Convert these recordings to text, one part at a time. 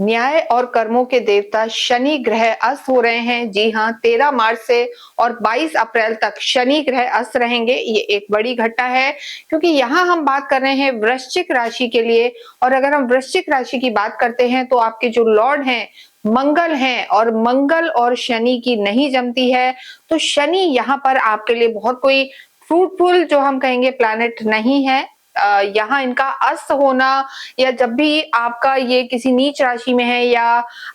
न्याय और कर्मों के देवता शनि ग्रह अस्त हो रहे हैं। जी हाँ, 13 मार्च से और 22 अप्रैल तक शनि ग्रह अस्त रहेंगे। ये एक बड़ी घटना है क्योंकि यहाँ हम बात कर रहे हैं वृश्चिक राशि के लिए। और अगर हम वृश्चिक राशि की बात करते हैं तो आपके जो लॉर्ड हैं मंगल हैं, और मंगल और शनि की नहीं जमती है। तो शनि यहाँ पर आपके लिए बहुत कोई फ्रूटफुल जो हम कहेंगे प्लैनेट नहीं है। यहाँ इनका अस्त होना, या जब भी आपका ये किसी नीच राशि में है या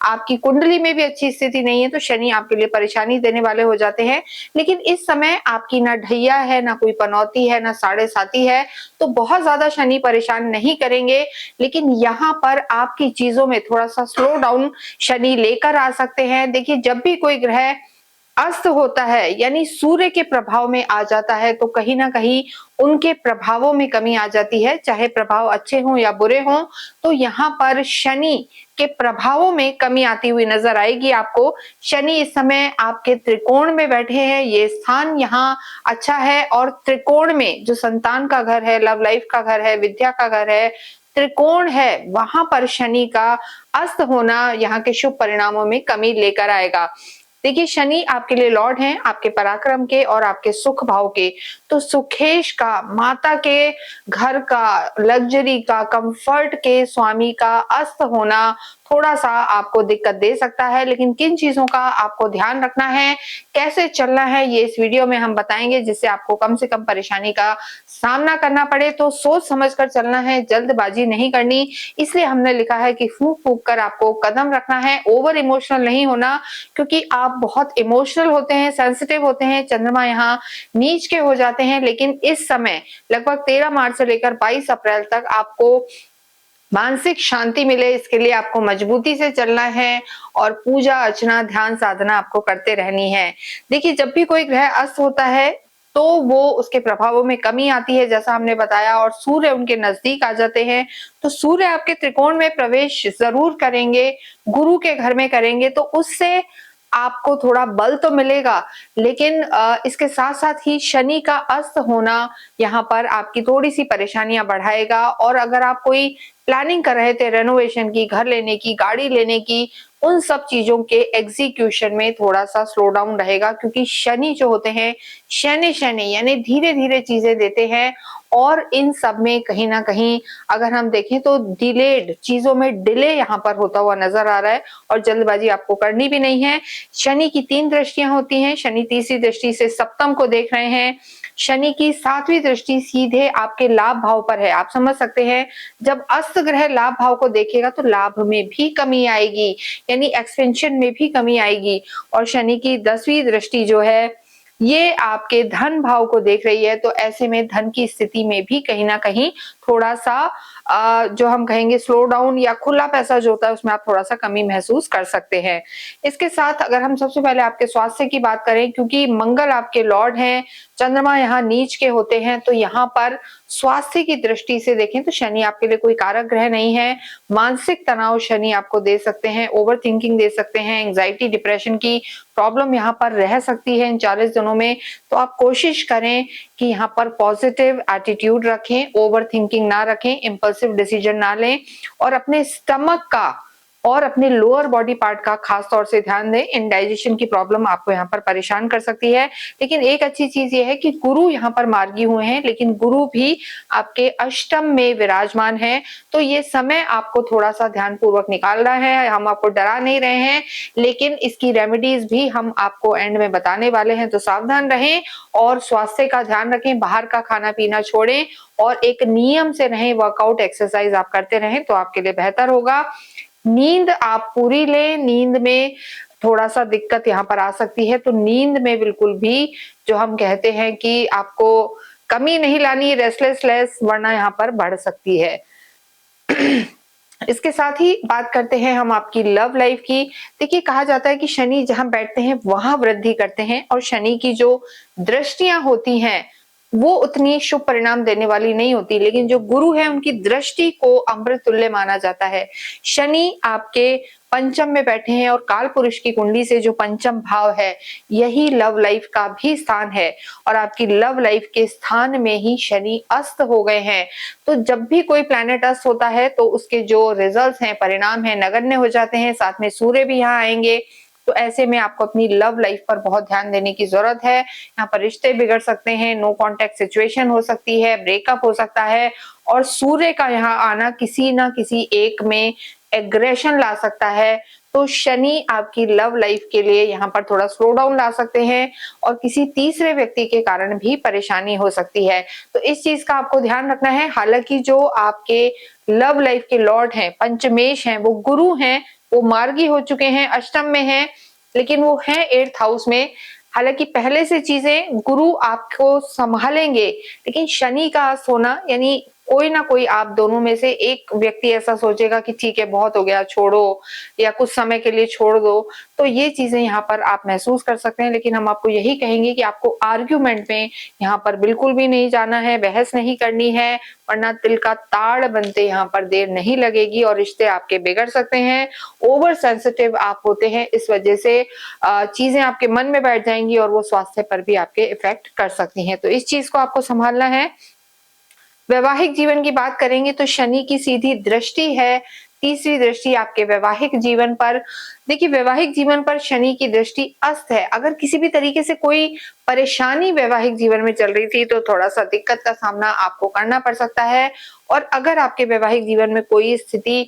आपकी कुंडली में भी अच्छी स्थिति नहीं है, तो शनि आपके लिए परेशानी देने वाले हो जाते हैं। लेकिन इस समय आपकी ना ढैया है, ना कोई पनौती है, ना साढ़े साती है, तो बहुत ज्यादा शनि परेशान नहीं करेंगे। लेकिन यहाँ पर आपकी चीजों में थोड़ा सा स्लो डाउन शनि लेकर आ सकते हैं। देखिए, जब भी कोई ग्रह अस्त होता है यानी सूर्य के प्रभाव में आ जाता है, तो कहीं ना कहीं उनके प्रभावों में कमी आ जाती है, चाहे प्रभाव अच्छे हों या बुरे हों। तो यहाँ पर शनि के प्रभावों में कमी आती हुई नजर आएगी आपको। शनि इस समय आपके त्रिकोण में बैठे हैं, ये स्थान यहाँ अच्छा है। और त्रिकोण में जो संतान का घर है, लव लाइफ का घर है, विद्या का घर है, त्रिकोण है, वहां पर शनि का अस्त होना यहाँ के शुभ परिणामों में कमी लेकर आएगा। देखिए, शनि आपके लिए लॉर्ड हैं, आपके पराक्रम के और आपके सुख भाव के। तो सुखेश का, माता के घर का, लग्जरी का, कंफर्ट के स्वामी का अस्त होना थोड़ा सा आपको दिक्कत दे सकता है। लेकिन किन चीजों का आपको ध्यान रखना है, कैसे चलना है, ये इस वीडियो में हम बताएंगे, जिससे आपको कम से कम परेशानी का सामना करना पड़े। तो सोच समझ कर चलना है, जल्दबाजी नहीं करनी। इसलिए हमने लिखा है कि फूंक फूंक कर आपको कदम रखना है, ओवर इमोशनल नहीं होना, क्योंकि आप बहुत इमोशनल होते हैं, सेंसिटिव होते हैं। चंद्रमा यहाँ नीच के हो जाते हैं। लेकिन इस समय लगभग 13 मार्च से लेकर 22 अप्रैल तक आपको मानसिक शांति मिले, इसके लिए आपको मजबूती से चलना है और पूजा अर्चना, ध्यान साधना आपको करते रहनी है। देखिए, जब भी कोई ग्रह अस्त होता है तो वो उसके प्रभावों में कमी आती है, जैसा हमने बताया, और सूर्य उनके नजदीक आ जाते हैं। तो सूर्य आपके त्रिकोण में प्रवेश जरूर करेंगे, गुरु के घर में करेंगे, तो उससे आपको थोड़ा बल तो मिलेगा। लेकिन इसके साथ साथ ही शनि का अस्त होना यहाँ पर आपकी थोड़ी सी परेशानियां बढ़ाएगा। और अगर आप कोई प्लानिंग कर रहे थे रेनोवेशन की, घर लेने की, गाड़ी लेने की, उन सब चीजों के एग्जीक्यूशन में थोड़ा सा स्लो डाउन रहेगा, क्योंकि शनि जो होते हैं शनि शनि यानी धीरे धीरे चीजें देते हैं। और इन सब में कहीं ना कहीं अगर हम देखें तो डिलेड चीजों में डिले यहाँ पर होता हुआ नजर आ रहा है, और जल्दबाजी आपको करनी भी नहीं है। शनि की 3 दृष्टियां होती हैं। शनि तीसरी दृष्टि से सप्तम को देख रहे हैं। शनि की 7वीं दृष्टि सीधे आपके लाभ भाव पर है। आप समझ सकते हैं, जब अस्त ग्रह लाभ भाव को देखेगा तो लाभ में भी कमी आएगी, यानी एक्सपेंशन में भी कमी आएगी। और शनि की 10वीं दृष्टि जो है ये आपके धन भाव को देख रही है। तो ऐसे में धन की स्थिति में भी कहीं ना कहीं थोड़ा सा जो हम कहेंगे स्लो डाउन, या खुला पैसा जो होता है उसमें आप थोड़ा सा कमी महसूस कर सकते हैं। इसके साथ अगर हम सबसे पहले आपके स्वास्थ्य की बात करें, क्योंकि मंगल आपके लॉर्ड हैं, चंद्रमा यहाँ नीच के होते हैं, तो यहाँ पर स्वास्थ्य की दृष्टि से देखें तो शनि आपके लिए कोई कारक ग्रह नहीं है। मानसिक तनाव शनि आपको दे सकते हैं, ओवर थिंकिंग दे सकते हैं, एंग्जाइटी डिप्रेशन की प्रॉब्लम यहाँ पर रह सकती है इन 40 दिनों में। तो आप कोशिश करें कि यहाँ पर पॉजिटिव एटीट्यूड रखें, ओवर थिंकिंग ना रखें, इम्पल्सिव डिसीजन ना लें, और अपने स्टमक का और अपने लोअर बॉडी पार्ट का खास तौर से ध्यान दें। इंडाइजेशन की प्रॉब्लम आपको यहाँ पर परेशान कर सकती है। लेकिन एक अच्छी चीज ये है कि गुरु यहाँ पर मार्गी हुए हैं, लेकिन गुरु भी आपके अष्टम में विराजमान है। तो ये समय आपको थोड़ा सा ध्यान पूर्वक निकालना है। हम आपको डरा नहीं रहे हैं, लेकिन इसकी रेमेडीज भी हम आपको एंड में बताने वाले हैं। तो सावधान रहें और स्वास्थ्य का ध्यान रखें, बाहर का खाना पीना छोड़ें और एक नियम से रहें। वर्कआउट एक्सरसाइज आप करते रहें तो आपके लिए बेहतर होगा। नींद आप पूरी लें। नींद में थोड़ा सा दिक्कत यहाँ पर आ सकती है, तो नींद में बिल्कुल भी जो हम कहते हैं कि आपको कमी नहीं लानी, रेस्टलेसनेस वरना यहाँ पर बढ़ सकती है। इसके साथ ही बात करते हैं हम आपकी लव लाइफ की। देखिए, कहा जाता है कि शनि जहां बैठते हैं वहां वृद्धि करते हैं, और शनि की जो दृष्टियां होती हैं वो उतनी शुभ परिणाम देने वाली नहीं होती, लेकिन जो गुरु है उनकी दृष्टि को अमृत तुल्य माना जाता है। शनि आपके पंचम में बैठे हैं और काल पुरुष की कुंडली से जो पंचम भाव है, यही लव लाइफ का भी स्थान है और आपकी लव लाइफ के स्थान में ही शनि अस्त हो गए हैं। तो जब भी कोई प्लैनेट अस्त होता है तो उसके जो रिजल्ट्स हैं, परिणाम हैं, नगण्य हो जाते हैं। साथ में सूर्य भी यहाँ आएंगे, तो ऐसे में आपको अपनी लव लाइफ पर बहुत ध्यान देने की जरूरत है। यहाँ पर रिश्ते बिगड़ सकते हैं, नो कॉन्टेक्ट सिचुएशन हो सकती है, ब्रेकअप हो सकता है और सूर्य का यहाँ आना किसी ना किसी एक में एग्रेशन ला सकता है। तो शनि आपकी लव लाइफ के लिए यहाँ पर थोड़ा स्लो डाउन ला सकते हैं और किसी तीसरे व्यक्ति के कारण भी परेशानी हो सकती है। तो इस चीज का आपको ध्यान रखना है। हालांकि जो आपके लव लाइफ के लॉर्ड हैं, पंचमेश हैं, वो गुरु हैं, वो मार्गी हो चुके हैं, अष्टम में हैं, लेकिन वो हैं 8th हाउस में। हालांकि पहले से चीजें गुरु आपको संभालेंगे, लेकिन शनि का होना यानी कोई ना कोई आप दोनों में से एक व्यक्ति ऐसा सोचेगा कि ठीक है बहुत हो गया, छोड़ो, या कुछ समय के लिए छोड़ दो। तो ये चीजें यहाँ पर आप महसूस कर सकते हैं, लेकिन हम आपको यही कहेंगे कि आपको आर्ग्यूमेंट में यहाँ पर बिल्कुल भी नहीं जाना है, बहस नहीं करनी है, वरना तिल का ताड़ बनते यहाँ पर देर नहीं लगेगी और रिश्ते आपके बिगड़ सकते हैं। ओवर सेंसिटिव आप होते हैं, इस वजह से चीजें आपके मन में बैठ जाएंगी और वो स्वास्थ्य पर भी आपके इफेक्ट कर सकती हैं। तो इस चीज को आपको संभालना है। वैवाहिक जीवन की बात करेंगे तो शनि की सीधी दृष्टि है, तीसरी दृष्टि आपके वैवाहिक जीवन पर। देखिए, वैवाहिक जीवन पर शनि की दृष्टि अस्त है। अगर किसी भी तरीके से कोई परेशानी वैवाहिक जीवन में चल रही थी तो थोड़ा सा दिक्कत का सामना आपको करना पड़ सकता है। और अगर आपके वैवाहिक जीवन में कोई स्थिति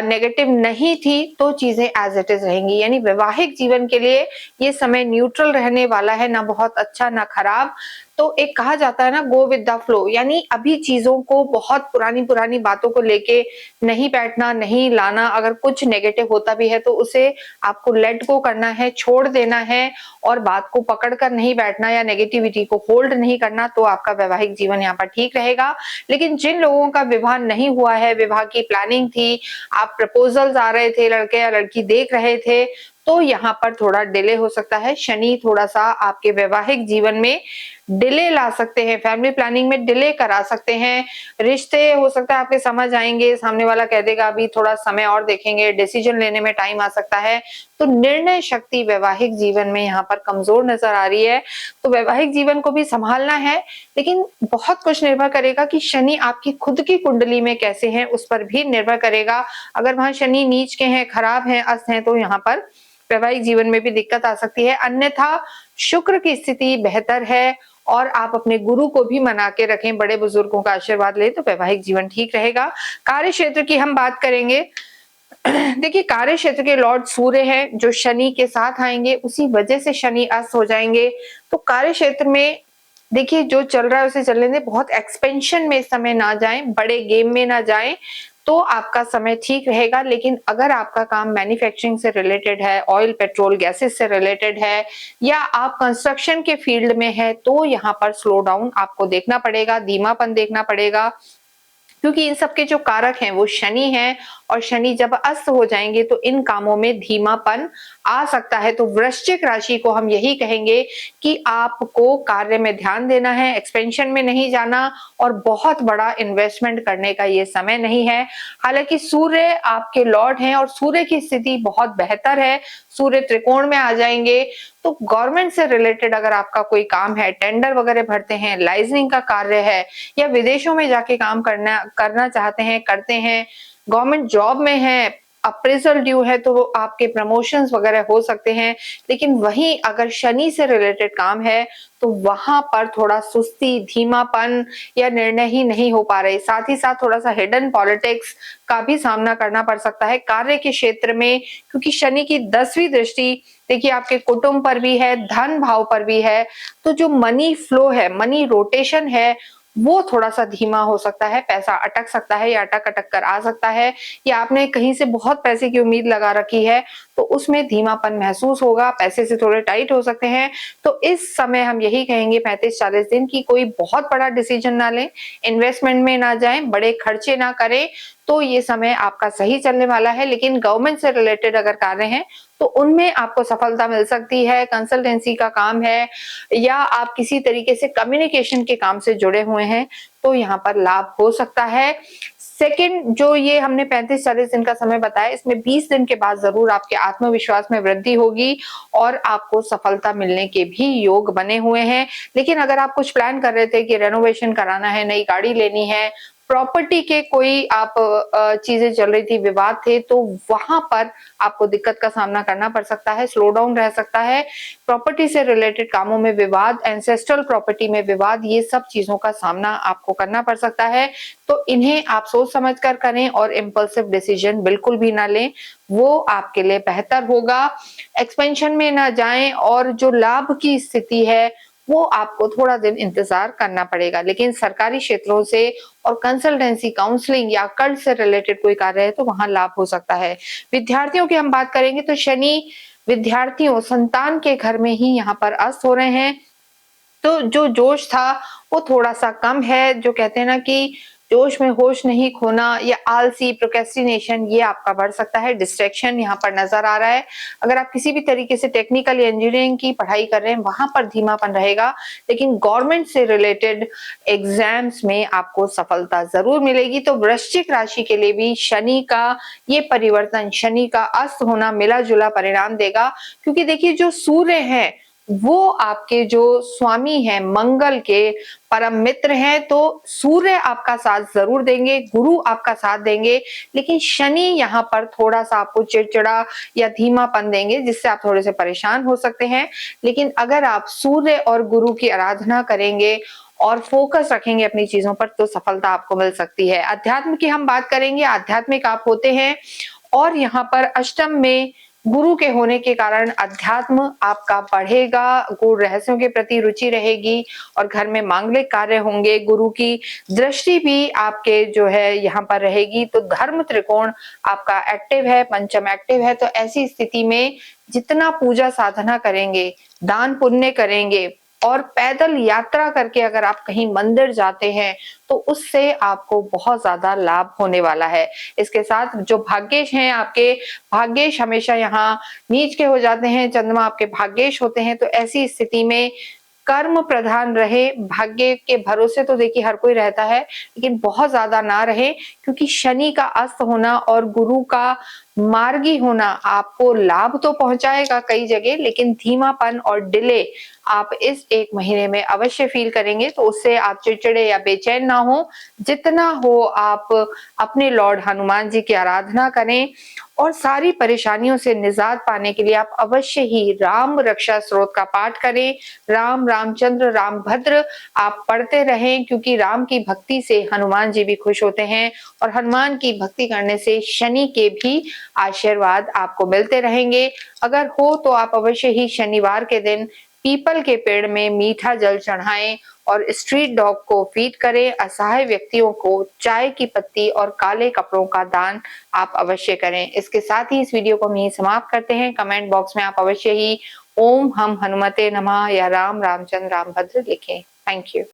नेगेटिव नहीं थी तो चीजें एज इट इज रहेंगी। यानी वैवाहिक जीवन के लिए ये समय न्यूट्रल रहने वाला है, ना बहुत अच्छा ना खराब। तो एक कहा जाता है ना, गो विद द फ्लो, यानी अभी चीजों को बहुत पुरानी पुरानी बातों को लेके नहीं बैठना, नहीं लाना। अगर कुछ नेगेटिव होता भी है तो उसे आपको लेट गो करना है, छोड़ देना है और बात को पकड़ कर नहीं बैठना या नेगेटिविटी को होल्ड नहीं करना। तो आपका वैवाहिक जीवन यहाँ पर ठीक रहेगा। लेकिन जिन लोगों का विवाह नहीं हुआ है, विवाह की प्लानिंग थी, आप प्रपोजल्स आ रहे थे, लड़के या लड़की देख रहे थे, तो यहाँ पर थोड़ा डिले हो सकता है। शनि थोड़ा सा आपके वैवाहिक जीवन में डिले ला सकते हैं, फैमिली प्लानिंग में डिले करा सकते हैं। रिश्ते हो सकता है आपके समझ आएंगे, सामने वाला कह देगा अभी थोड़ा समय और देखेंगे, डिसीजन लेने में टाइम आ सकता है। तो निर्णय शक्ति वैवाहिक जीवन में यहाँ पर कमजोर नजर आ रही है। तो वैवाहिक जीवन को भी संभालना है, लेकिन बहुत कुछ निर्भर करेगा कि शनि आपकी खुद की कुंडली में कैसे हैं, उस पर भी निर्भर करेगा। अगर वहां शनि नीच के हैं, खराब हैं, अस्त हैं, तो यहाँ पर वैवाहिक जीवन में भी दिक्कत आ सकती है। अन्यथा शुक्र की स्थिति बेहतर है और आप अपने गुरु को भी मना के रखें, बड़े बुजुर्गों का आशीर्वाद लें, तो वैवाहिक जीवन ठीक रहेगा। कार्य क्षेत्र की हम बात करेंगे। देखिए, कार्य क्षेत्र के लॉर्ड सूर्य हैं जो शनि के साथ आएंगे, उसी वजह से शनि अस्त हो जाएंगे। तो कार्य क्षेत्र में देखिए जो चल रहा है उसे चलने दें, बहुत एक्सपेंशन में इस समय ना जाएं, बड़े गेम में ना जाएं, तो आपका समय ठीक रहेगा। लेकिन अगर आपका काम मैन्युफैक्चरिंग से रिलेटेड है, ऑयल पेट्रोल गैसेस से रिलेटेड है, या आप कंस्ट्रक्शन के फील्ड में है, तो यहाँ पर स्लो डाउन आपको देखना पड़ेगा, धीमापन देखना पड़ेगा, क्योंकि इन सब के जो कारक हैं वो शनि हैं और शनि जब अस्त हो जाएंगे तो इन कामों में धीमापन आ सकता है। तो वृश्चिक राशि को हम यही कहेंगे कि आपको कार्य में ध्यान देना है, एक्सपेंशन में नहीं जाना और बहुत बड़ा इन्वेस्टमेंट करने का ये समय नहीं है। हालांकि सूर्य आपके लॉर्ड हैं और सूर्य की स्थिति बहुत बेहतर है, सूर्य त्रिकोण में आ जाएंगे। तो गवर्नमेंट से रिलेटेड अगर आपका कोई काम है, टेंडर वगैरह भरते हैं, लाइजनिंग का कार्य है, या विदेशों में जाके काम करना चाहते हैं, करते हैं, गवर्नमेंट जॉब में है, अप्रेजल ड्यू है, तो वो आपके प्रमोशंस वगैरह हो सकते हैं। लेकिन वहीं अगर शनि से रिलेटेड काम है तो वहां पर थोड़ा सुस्ती, धीमापन या निर्णय ही नहीं हो पा रहे। साथ ही साथ थोड़ा सा हिडन पॉलिटिक्स का भी सामना करना पड़ सकता है कार्य के क्षेत्र में, क्योंकि शनि की 10वीं दृष्टि देखिए आपके कुटुंब पर भी है, धन भाव पर भी है। तो जो मनी फ्लो है, मनी रोटेशन है, वो थोड़ा सा धीमा हो सकता है, पैसा अटक सकता है या अटक अटक कर आ सकता है, या आपने कहीं से बहुत पैसे की उम्मीद लगा रखी है तो उसमें धीमापन महसूस होगा, पैसे से थोड़े टाइट हो सकते हैं। तो इस समय हम यही कहेंगे 35-40 दिन की कोई बहुत बड़ा डिसीजन ना लें, इन्वेस्टमेंट में ना जाएं, बड़े खर्चे ना करें, तो ये समय आपका सही चलने वाला है। लेकिन गवर्नमेंट से रिलेटेड अगर कार्य हैं तो उनमें आपको सफलता मिल सकती है। कंसल्टेंसी का काम है या आप किसी तरीके से कम्युनिकेशन के काम से जुड़े हुए हैं, तो यहाँ पर लाभ हो सकता है। सेकंड, जो ये हमने 35-40 दिन का समय बताया, इसमें 20 दिन के बाद जरूर आपके आत्मविश्वास में वृद्धि होगी और आपको सफलता मिलने के भी योग बने हुए हैं। लेकिन अगर आप कुछ प्लान कर रहे थे कि रेनोवेशन कराना है, नई गाड़ी लेनी है, प्रॉपर्टी के कोई आप चीजें चल रही थी, विवाद थे, तो वहां पर आपको दिक्कत का सामना करना पड़ सकता है, स्लो डाउन रह सकता है। प्रॉपर्टी से रिलेटेड कामों में विवाद, एंसेस्ट्रल प्रॉपर्टी में विवाद, ये सब चीजों का सामना आपको करना पड़ सकता है। तो इन्हें आप सोच समझ कर करें और इम्पल्सिव डिसीजन बिल्कुल भी ना लें, वो आपके लिए बेहतर होगा। एक्सपेंशन में ना जाएं और जो लाभ की स्थिति है वो आपको थोड़ा दिन इंतजार करना पड़ेगा। लेकिन सरकारी क्षेत्रों से और कंसल्टेंसी, काउंसलिंग या कर्ज से रिलेटेड कोई कार्य है तो वहां लाभ हो सकता है। विद्यार्थियों की हम बात करेंगे तो शनि विद्यार्थियों, संतान के घर में ही यहाँ पर अस्त हो रहे हैं, तो जो जोश था वो थोड़ा सा कम है। जो कहते हैं ना कि जोश में होश नहीं खोना या आलसी, प्रोक्रेस्टिनेशन, ये आपका बढ़ सकता है। डिस्ट्रैक्शन यहाँ पर नजर आ रहा है। अगर आप किसी भी तरीके से टेक्निकल या इंजीनियरिंग की पढ़ाई कर रहे हैं, वहां पर धीमापन रहेगा। लेकिन गवर्नमेंट से रिलेटेड एग्जाम्स में आपको सफलता जरूर मिलेगी। तो वृश्चिक राशि के लिए भी शनि का ये परिवर्तन, शनि का अस्त होना मिला जुला परिणाम देगा। क्योंकि देखिए, जो सूर्य है वो आपके जो स्वामी हैं, मंगल के परम मित्र हैं, तो सूर्य आपका साथ जरूर देंगे, गुरु आपका साथ देंगे। लेकिन शनि यहाँ पर थोड़ा सा आपको चिड़चिड़ा या धीमापन देंगे, जिससे आप थोड़े से परेशान हो सकते हैं। लेकिन अगर आप सूर्य और गुरु की आराधना करेंगे और फोकस रखेंगे अपनी चीजों पर, तो सफलता आपको मिल सकती है। अध्यात्म की हम बात करेंगे, आध्यात्मिक आप होते हैं और यहाँ पर अष्टम में गुरु के होने के कारण अध्यात्म आपका बढ़ेगा, गूढ़ रहस्यों के प्रति रुचि रहेगी और घर में मांगलिक कार्य होंगे। गुरु की दृष्टि भी आपके जो है यहाँ पर रहेगी। तो धर्म त्रिकोण आपका एक्टिव है, पंचम एक्टिव है। तो ऐसी स्थिति में जितना पूजा साधना करेंगे, दान पुण्य करेंगे और पैदल यात्रा करके अगर आप कहीं मंदिर जाते हैं, तो उससे आपको बहुत ज्यादा लाभ होने वाला है। इसके साथ जो भाग्येश हैं आपके, भाग्येश हमेशा यहाँ नीच के हो जाते हैं, चंद्रमा आपके भाग्येश होते हैं। तो ऐसी स्थिति में कर्म प्रधान रहे, भाग्य के भरोसे तो देखिए हर कोई रहता है, लेकिन बहुत ज्यादा ना रहे। क्योंकि शनि का अस्त होना और गुरु का मार्गी होना आपको लाभ तो पहुंचाएगा कई जगह, लेकिन धीमापन और डिले आप इस 1 महीने में अवश्य फील करेंगे। तो उससे आप चिड़चिड़े या बेचैन ना हो, जितना हो आप अपने लॉर्ड हनुमान जी की आराधना करें और सारी परेशानियों से निजात पाने के लिए आप अवश्य ही राम रक्षा स्तोत्र का पाठ करें। राम, रामचंद्र, रामभद्र आप पढ़ते रहें, क्योंकि राम की भक्ति से हनुमान जी भी खुश होते हैं और हनुमान की भक्ति करने से शनि के भी आशीर्वाद आपको मिलते रहेंगे। अगर हो तो आप अवश्य ही शनिवार के दिन पीपल के पेड़ में मीठा जल चढ़ाएं और स्ट्रीट डॉग को फीड करें। असहाय व्यक्तियों को चाय की पत्ती और काले कपड़ों का दान आप अवश्य करें। इसके साथ ही इस वीडियो को हम यहीं समाप्त करते हैं। कमेंट बॉक्स में आप अवश्य ही ओम हम हनुमते नमः या राम, रामचंद्र, रामभद्र लिखें। Thank you.